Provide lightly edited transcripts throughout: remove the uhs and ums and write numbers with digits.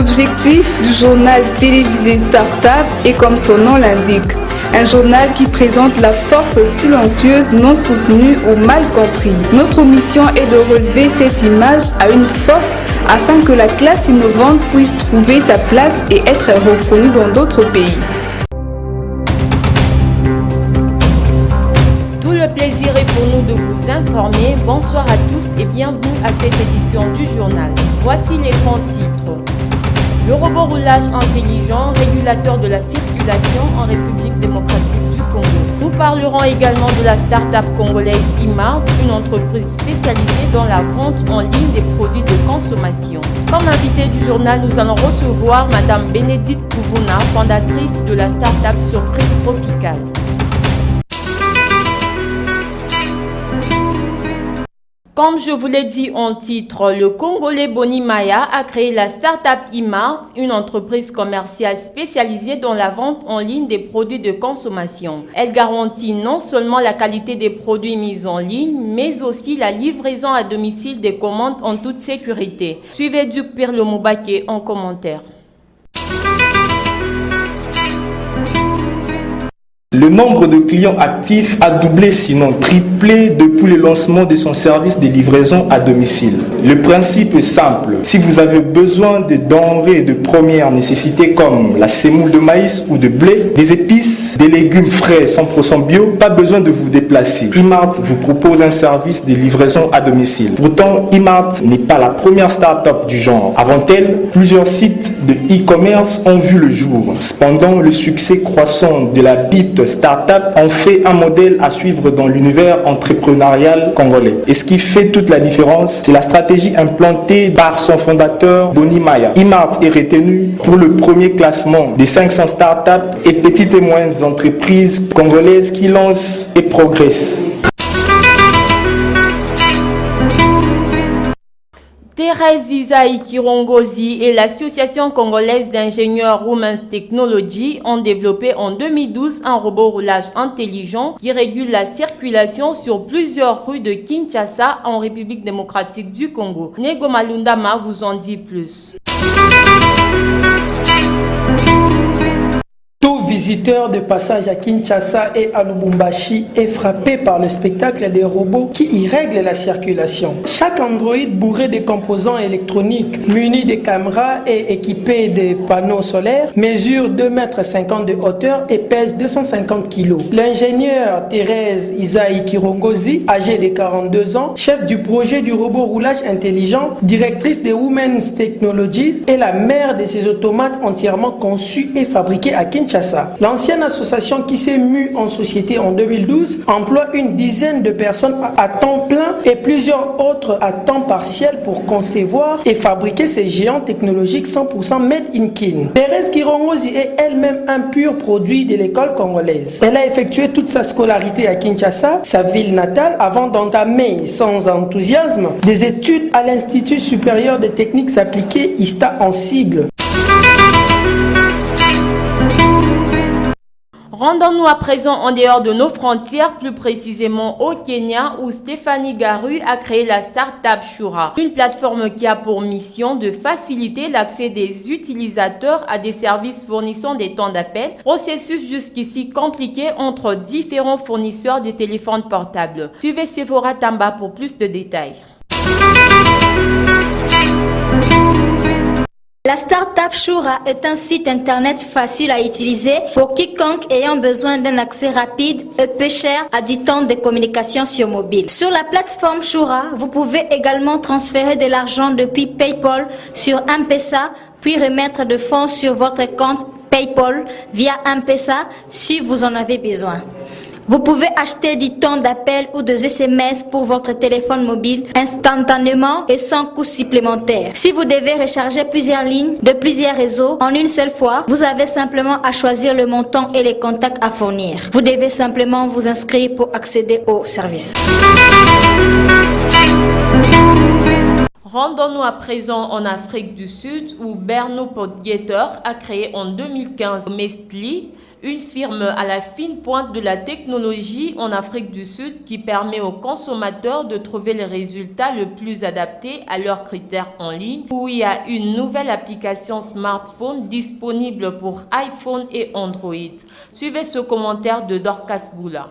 L'objectif du journal télévisé Startup est comme son nom l'indique, un journal qui présente la force silencieuse non soutenue ou mal comprise. Notre mission est de relever cette image à une force afin que la classe innovante puisse trouver sa place et être reconnue dans d'autres pays. Tout le plaisir est pour nous de vous informer. Bonsoir à tous et bienvenue à cette édition du journal. Voici les grands titres. Le robot roulage intelligent, régulateur de la circulation en République démocratique du Congo. Nous parlerons également de la start-up congolaise Imart, une entreprise spécialisée dans la vente en ligne des produits de consommation. Comme invité du journal, nous allons recevoir Madame Bénédicte Kouvouna, fondatrice de la start-up Surprise Tropicale. Comme je vous l'ai dit en titre, le Congolais Boni Maya a créé la start-up Imart, une entreprise commerciale spécialisée dans la vente en ligne des produits de consommation. Elle garantit non seulement la qualité des produits mis en ligne, mais aussi la livraison à domicile des commandes en toute sécurité. Suivez Duc Pirlo Moubaké en commentaire. Le nombre de clients actifs a doublé sinon triplé depuis le lancement de son service de livraison à domicile. Le principe est simple. Si vous avez besoin de denrées de première nécessité comme la semoule de maïs ou de blé, des épices, des légumes frais 100% bio, pas besoin de vous déplacer. Imart vous propose un service de livraison à domicile. Pourtant, Imart n'est pas la première start-up du genre. Avant elle, plusieurs sites de e-commerce ont vu le jour. Cependant, le succès croissant de la dite start-up en fait un modèle à suivre dans l'univers entrepreneurial congolais. Et ce qui fait toute la différence, c'est la stratégie implantée par son fondateur Boni Maya. Imart est retenu pour le premier classement des 500 start-up et petites et moyennes entreprises congolaises qui lancent et progressent. Thérèse Isaïe Kirongozi et l'association congolaise d'ingénieurs Women's Technology ont développé en 2012 un robot roulage intelligent qui régule la circulation sur plusieurs rues de Kinshasa en République démocratique du Congo. Nego Malundama vous en dit plus. Tout visiteur de passage à Kinshasa et à Lubumbashi est frappé par le spectacle des robots qui y règlent la circulation. Chaque androïde bourré de composants électroniques, muni de caméras et équipé de panneaux solaires, mesure 2,50 m de hauteur et pèse 250 kg. L'ingénieure Thérèse Isaïe Kirongozi, âgée de 42 ans, chef du projet du robot roulage intelligent, directrice de Women's Technology, est la mère de ces automates entièrement conçus et fabriqués à Kinshasa. L'ancienne association qui s'est mue en société en 2012 emploie une dizaine de personnes à temps plein et plusieurs autres à temps partiel pour concevoir et fabriquer ces géants technologiques 100% made in Kin. Thérèse Kirongozi est elle-même un pur produit de l'école congolaise. Elle a effectué toute sa scolarité à Kinshasa, sa ville natale, avant d'entamer sans enthousiasme des études à l'Institut supérieur des techniques appliquées ISTA en sigle. Rendons-nous à présent en dehors de nos frontières, plus précisément au Kenya, où Stéphanie Garu a créé la start-up Shura, une plateforme qui a pour mission de faciliter l'accès des utilisateurs à des services fournissant des temps d'appel, processus jusqu'ici compliqué entre différents fournisseurs de téléphones portables. Suivez Sephora Tamba pour plus de détails. La start-up Shura est un site internet facile à utiliser pour quiconque ayant besoin d'un accès rapide et peu cher à du temps de communication sur mobile. Sur la plateforme Shura, vous pouvez également transférer de l'argent depuis PayPal sur M-Pesa, puis remettre de fonds sur votre compte PayPal via M-Pesa si vous en avez besoin. Vous pouvez acheter du temps d'appel ou des SMS pour votre téléphone mobile instantanément et sans coût supplémentaire. Si vous devez recharger plusieurs lignes de plusieurs réseaux en une seule fois, vous avez simplement à choisir le montant et les contacts à fournir. Vous devez simplement vous inscrire pour accéder au service. Rendons-nous à présent en Afrique du Sud où Berno Podgeter a créé en 2015 Mestli, une firme à la fine pointe de la technologie en Afrique du Sud qui permet aux consommateurs de trouver les résultats le plus adaptés à leurs critères en ligne, où il y a une nouvelle application smartphone disponible pour iPhone et Android. Suivez ce commentaire de Dorcas Boula.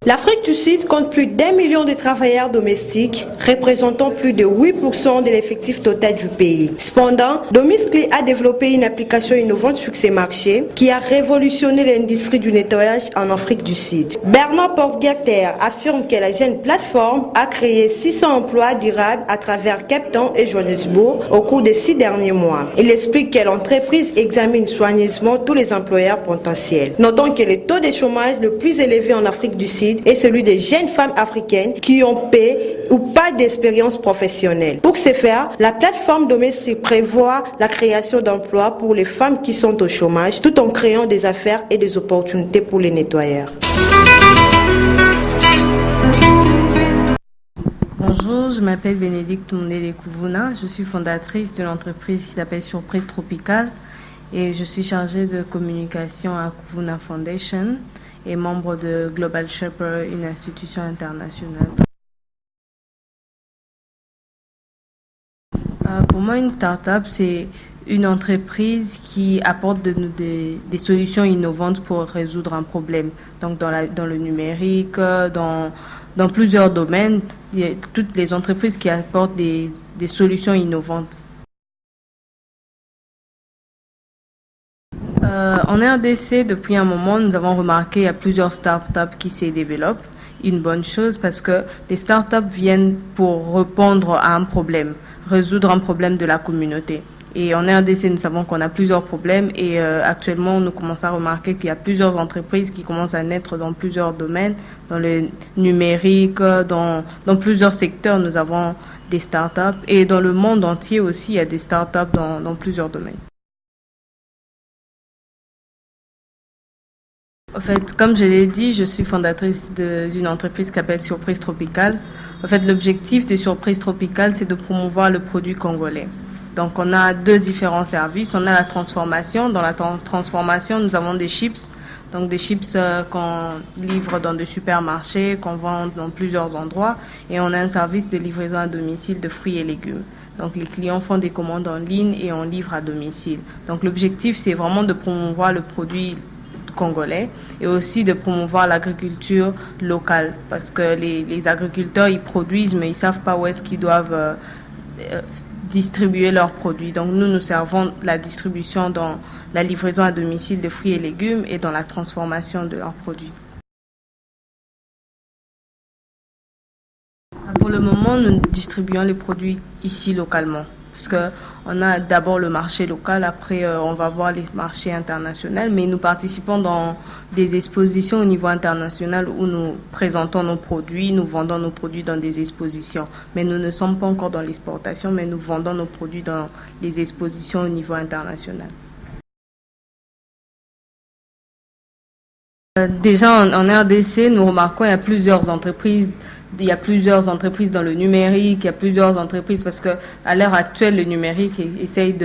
L'Afrique du Sud compte plus d'1 million de travailleurs domestiques, représentant plus de 8% de l'effectif total du pays. Cependant, Domiscli a développé une application innovante sur ces marchés qui a révolutionné l'industrie du nettoyage en Afrique du Sud. Bernard Porte-Guerter affirme que la jeune plateforme a créé 600 emplois durables à travers Cape Town et Johannesburg au cours des 6 derniers mois. Il explique que l'entreprise examine soigneusement tous les employeurs potentiels. Notons que le taux de chômage le plus élevé en Afrique du Sud est celui des jeunes femmes africaines qui ont peu ou pas d'expérience professionnelle. Pour ce faire, la plateforme domestique prévoit la création d'emplois pour les femmes qui sont au chômage, tout en créant des affaires et des opportunités pour les nettoyeurs. Bonjour, je m'appelle Bénédicte Mondele-Kouvouna, je suis fondatrice d'une entreprise qui s'appelle Surprise Tropicale et je suis chargée de communication à Kouvouna Foundation et membre de Global Shaper, une institution internationale. Pour moi, une start-up, c'est une entreprise qui apporte des solutions innovantes pour résoudre un problème. Donc dans le numérique, dans plusieurs domaines, il y a toutes les entreprises qui apportent des solutions innovantes. En RDC, depuis un moment, nous avons remarqué qu'il y a plusieurs startups qui se développent. Une bonne chose parce que les startups viennent pour répondre à un problème, résoudre un problème de la communauté. Et en RDC, nous savons qu'on a plusieurs problèmes et actuellement, nous commençons à remarquer qu'il y a plusieurs entreprises qui commencent à naître dans plusieurs domaines, dans le numérique, dans plusieurs secteurs, nous avons des startups et dans le monde entier aussi, il y a des startups dans plusieurs domaines. En fait, comme je l'ai dit, je suis fondatrice d'une entreprise qui s'appelle Surprise Tropicale. En fait, l'objectif de Surprise Tropicale, c'est de promouvoir le produit congolais. Donc, on a deux différents services. On a la transformation. Dans la transformation, nous avons des chips. Donc, des chips qu'on livre dans des supermarchés, qu'on vend dans plusieurs endroits. Et on a un service de livraison à domicile de fruits et légumes. Donc, les clients font des commandes en ligne et on livre à domicile. Donc, l'objectif, c'est vraiment de promouvoir le produit congolais et aussi de promouvoir l'agriculture locale parce que les agriculteurs ils produisent mais ils savent pas où est-ce qu'ils doivent distribuer leurs produits. Donc nous servons la distribution dans la livraison à domicile de fruits et légumes et dans la transformation de leurs produits. Pour le moment, nous distribuons les produits ici localement. Parce qu'on a d'abord le marché local, après on va voir les marchés internationaux, mais nous participons dans des expositions au niveau international où nous présentons nos produits, nous vendons nos produits dans des expositions. Mais nous ne sommes pas encore dans l'exportation, mais nous vendons nos produits dans les expositions au niveau international. Déjà en RDC, nous remarquons qu'il y a plusieurs entreprises. Il y a plusieurs entreprises dans le numérique, il y a plusieurs entreprises parce que à l'heure actuelle, le numérique essaye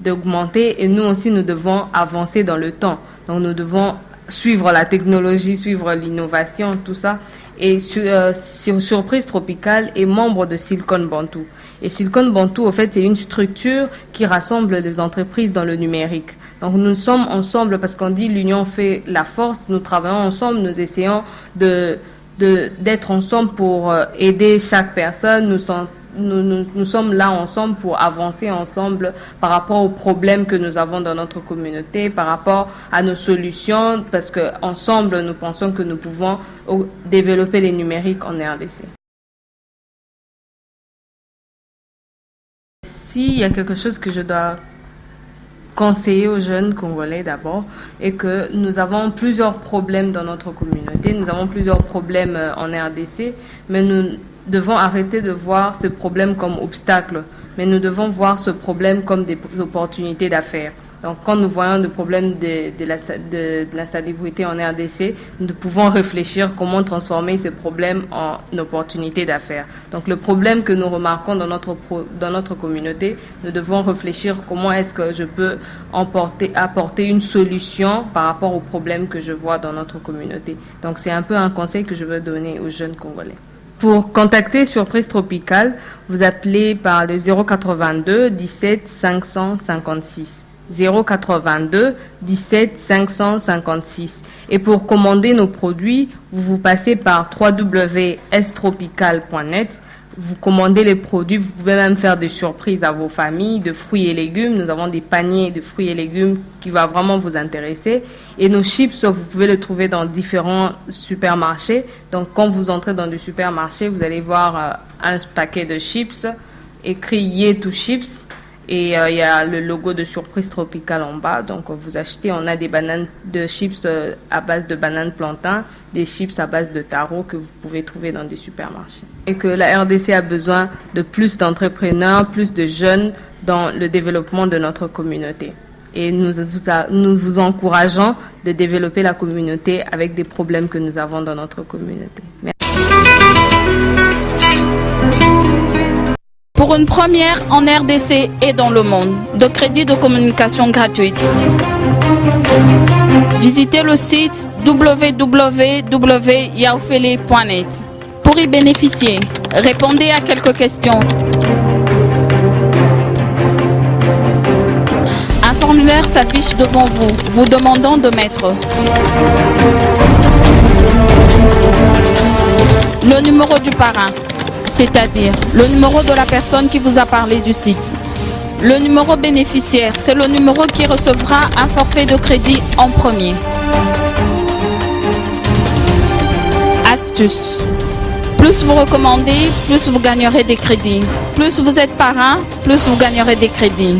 d'augmenter et nous aussi, nous devons avancer dans le temps. Donc, nous devons suivre la technologie, suivre l'innovation, tout ça. Et Surprise Tropicale est membre de Silicon Bantu. Et Silicon Bantu, en fait, c'est une structure qui rassemble les entreprises dans le numérique. Donc, nous sommes ensemble parce qu'on dit l'union fait la force. Nous travaillons ensemble, nous essayons d'être ensemble pour aider chaque personne. Nous sommes là ensemble pour avancer ensemble par rapport aux problèmes que nous avons dans notre communauté, par rapport à nos solutions, parce que ensemble nous pensons que nous pouvons développer les numériques en RDC. S'il y a quelque chose que je dois conseiller aux jeunes Congolais d'abord est que nous avons plusieurs problèmes dans notre communauté, nous avons plusieurs problèmes en RDC, mais nous devons arrêter de voir ce problème comme obstacle, mais nous devons voir ce problème comme des opportunités d'affaires. Donc quand nous voyons des problèmes de la salubrité en RDC, nous pouvons réfléchir comment transformer ces problèmes en opportunités d'affaires. Donc le problème que nous remarquons dans notre communauté, nous devons réfléchir comment est-ce que je peux apporter une solution par rapport aux problèmes que je vois dans notre communauté. Donc c'est un peu un conseil que je veux donner aux jeunes Congolais. Pour contacter Surprise Tropicale, vous appelez par le 082 17 556. 082 17 556. Et pour commander nos produits, vous passez par www.estropical.net. Vous commandez les produits, vous pouvez même faire des surprises à vos familles de fruits et légumes. Nous avons des paniers de fruits et légumes qui va vraiment vous intéresser. Et nos chips, vous pouvez les trouver dans différents supermarchés. Donc quand vous entrez dans des supermarchés, vous allez voir un paquet de chips écrit Yeah to Chips. Et il y a le logo de Surprise Tropicale en bas. Donc vous achetez, on a des bananes de chips à base de bananes plantain, des chips à base de taro que vous pouvez trouver dans des supermarchés. Et que la RDC a besoin de plus d'entrepreneurs, plus de jeunes dans le développement de notre communauté. Et nous vous encourageons de développer la communauté avec des problèmes que nous avons dans notre communauté. Merci. Pour une première en RDC et dans le monde, de crédit de communication gratuite. Visitez le site www.yaofele.net. Pour y bénéficier, répondez à quelques questions. Un formulaire s'affiche devant vous, vous demandant de mettre le numéro du parrain, c'est-à-dire le numéro de la personne qui vous a parlé du site. Le numéro bénéficiaire, c'est le numéro qui recevra un forfait de crédit en premier. Astuce. Plus vous recommandez, plus vous gagnerez des crédits. Plus vous êtes parrain, plus vous gagnerez des crédits.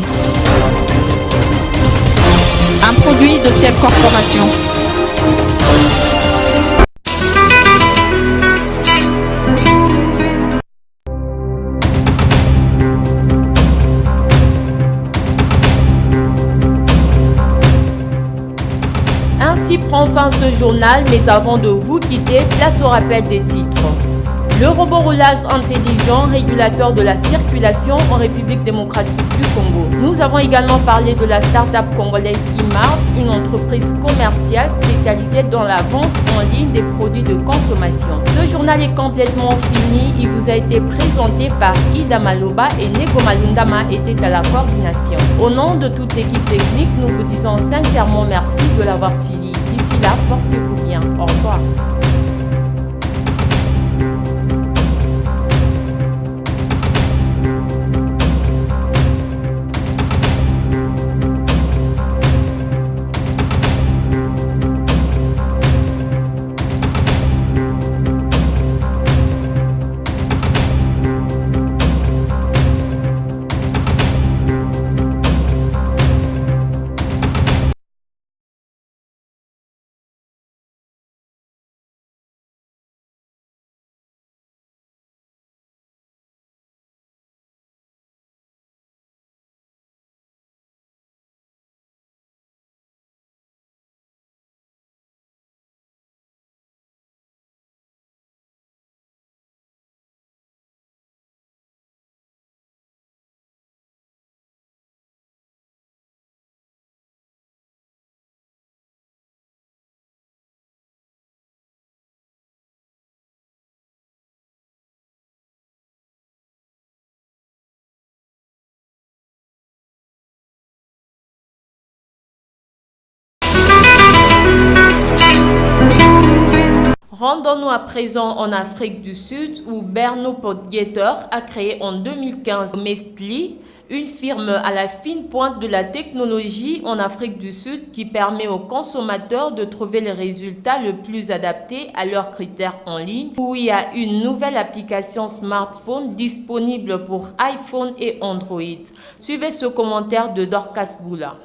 Un produit de Ciel Corporation. Ainsi prend fin ce journal, mais avant de vous quitter, place au rappel des titres. Le robot roulage intelligent, régulateur de la circulation en République démocratique du Congo. Nous avons également parlé de la start-up congolaise Imart, une entreprise commerciale spécialisée dans la vente en ligne des produits de consommation. Ce journal est complètement fini. Il vous a été présenté par Ida Maloba et Nego Malundama était à la coordination. Au nom de toute l'équipe technique, nous vous disons sincèrement merci de l'avoir suivi. D'ici là, portez-vous bien. Au revoir. Rendons-nous à présent en Afrique du Sud où Berno Podgetter a créé en 2015 Mestli, une firme à la fine pointe de la technologie en Afrique du Sud qui permet aux consommateurs de trouver les résultats le plus adaptés à leurs critères en ligne, où il y a une nouvelle application smartphone disponible pour iPhone et Android. Suivez ce commentaire de Dorcas Boula.